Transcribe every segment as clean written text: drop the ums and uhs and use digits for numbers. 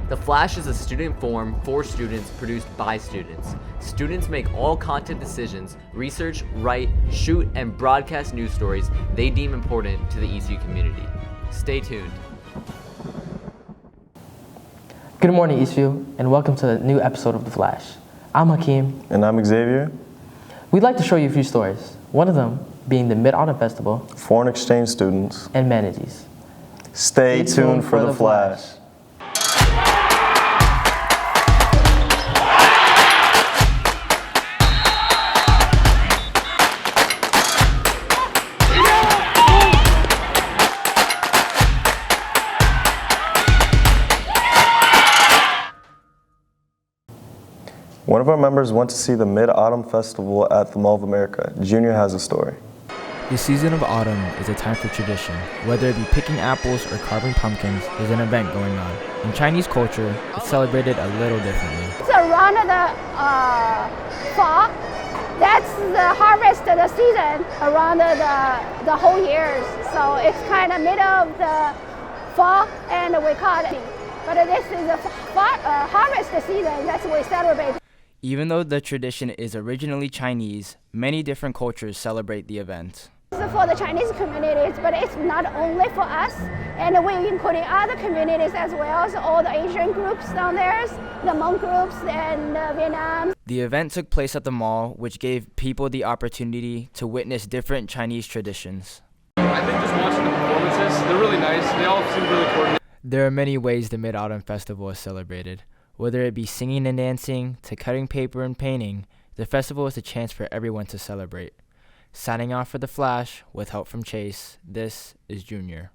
The Flash is a student forum for students produced by students. Students make all content decisions, research, write, shoot, and broadcast news stories they deem important to the Eastview community. Stay tuned. Good morning, Eastview, and welcome to a new episode of The Flash. I'm Hakiim. And I'm Xavier. We'd like to show you a few stories, one of them being the MidAutumn Festival, Foreign exchange students, and Manatees. Stay tuned for The Flash. One of our members went to see the MidAutumn Festival at the Mall of America. Junior has a story. The season of autumn is a time for tradition. Whether it be picking apples or carving pumpkins, there's an event going on. In Chinese culture, it's celebrated a little differently. It's around the fall. That's the harvest of the season around the whole year. So it's kind of middle of the fall, and we call it. But this is the harvest season. That's what we celebrate. Even though the tradition is originally Chinese, many different cultures celebrate the event. It's for the Chinese communities, but it's not only for us, and we're including other communities as well, so all the Asian groups down there, the Hmong groups, and Vietnam. The event took place at the mall, which gave people the opportunity to witness different Chinese traditions. I think just watching the performances, they're really nice. They all seem really coordinated. There are many ways the Mid-Autumn Festival is celebrated. Whether it be singing and dancing, to cutting paper and painting, the festival is a chance for everyone to celebrate. Signing off for The Flash, with help from Chase, this is Junior.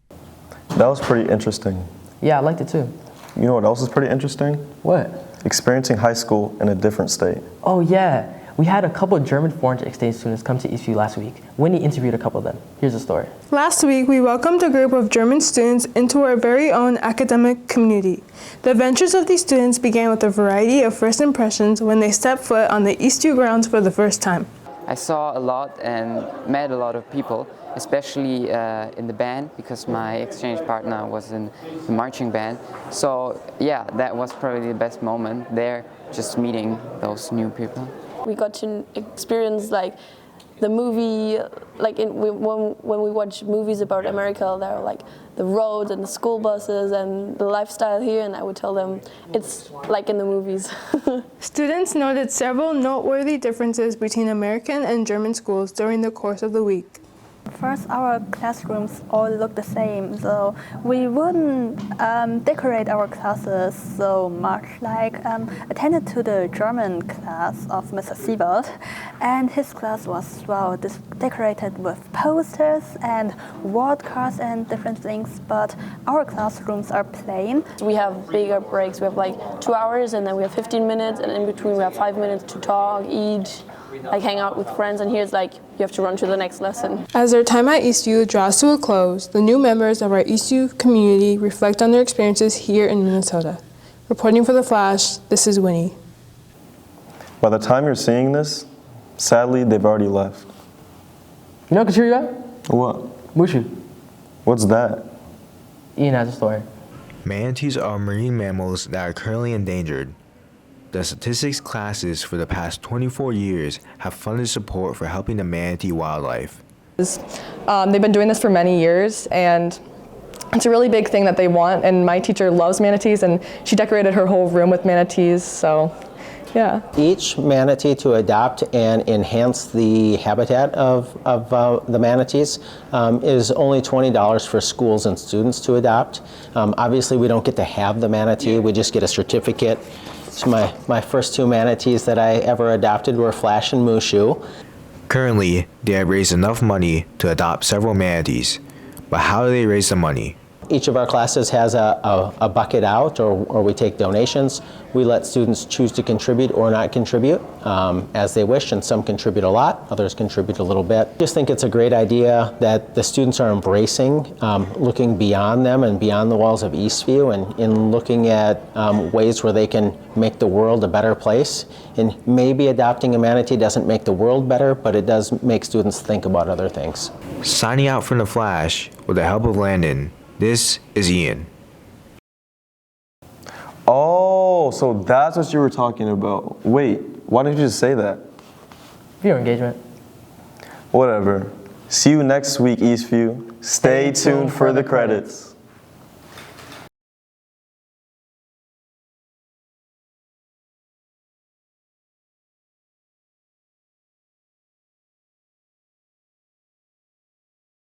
That was pretty interesting. Yeah, I liked it too. You know what else is pretty interesting? What? Experiencing high school in a different state. Oh yeah, we had a couple of German foreign exchange students come to Eastview last week. Winnie interviewed a couple of them. Here's the story. Last week, we welcomed a group of German students into our very own academic community. The adventures of these students began with a variety of first impressions when they stepped foot on the Eastview grounds for the first time. I saw a lot and met a lot of people, especially in the band, because my exchange partner was in the marching band. So yeah, that was probably the best moment there, just meeting those new people. We got to experience like the movie, like when we watch movies about America, there are like the roads and the school buses and the lifestyle here, and I would tell them it's like in the movies. Students noted several noteworthy differences between American and German schools during the course of the week. First, our classrooms all look the same, so we wouldn't decorate our classes so much. Attended to the German class of Mr. Siebert, and his class was decorated with posters and word cards and different things, but our classrooms are plain. We have bigger breaks. We have like 2 hours, and then we have 15 minutes, and in between we have 5 minutes to talk, eat, like hang out with friends, and here's like you have to run to the next lesson. As their time at Eastview draws to a close, the new members of our Eastview community reflect on their experiences here in Minnesota. Reporting for The Flash, this is Winnie. By the time you're seeing this, sadly, they've already left. You know what can cheer you up? What? Mushu. What's that? Ian has a story. Manatees are marine mammals that are currently endangered. The statistics classes for the past 24 years have funded support for helping the manatee wildlife. They've been doing this for many years, and it's a really big thing that they want, and my teacher loves manatees, and she decorated her whole room with manatees, so yeah. Each manatee to adopt and enhance the habitat of the manatees is only $20 for schools and students to adopt. Obviously, we don't get to have the manatee, we just get a certificate. So my first two manatees that I ever adopted were Flash and Mushu. Currently, they have raised enough money to adopt several manatees. But how do they raise the money? Each of our classes has a bucket out, or we take donations. We let students choose to contribute or not contribute as they wish, and some contribute a lot, others contribute a little bit. I just think it's a great idea that the students are embracing, looking beyond them and beyond the walls of Eastview, and in looking at ways where they can make the world a better place. And maybe adopting a manatee doesn't make the world better, but it does make students think about other things. Signing out from The Flash with the help of Landon, this is Ian. All Oh, so that's what you were talking about. Wait, why didn't you just say that? Viewer engagement. Whatever. See you next week, Eastview. Stay tuned for the credits.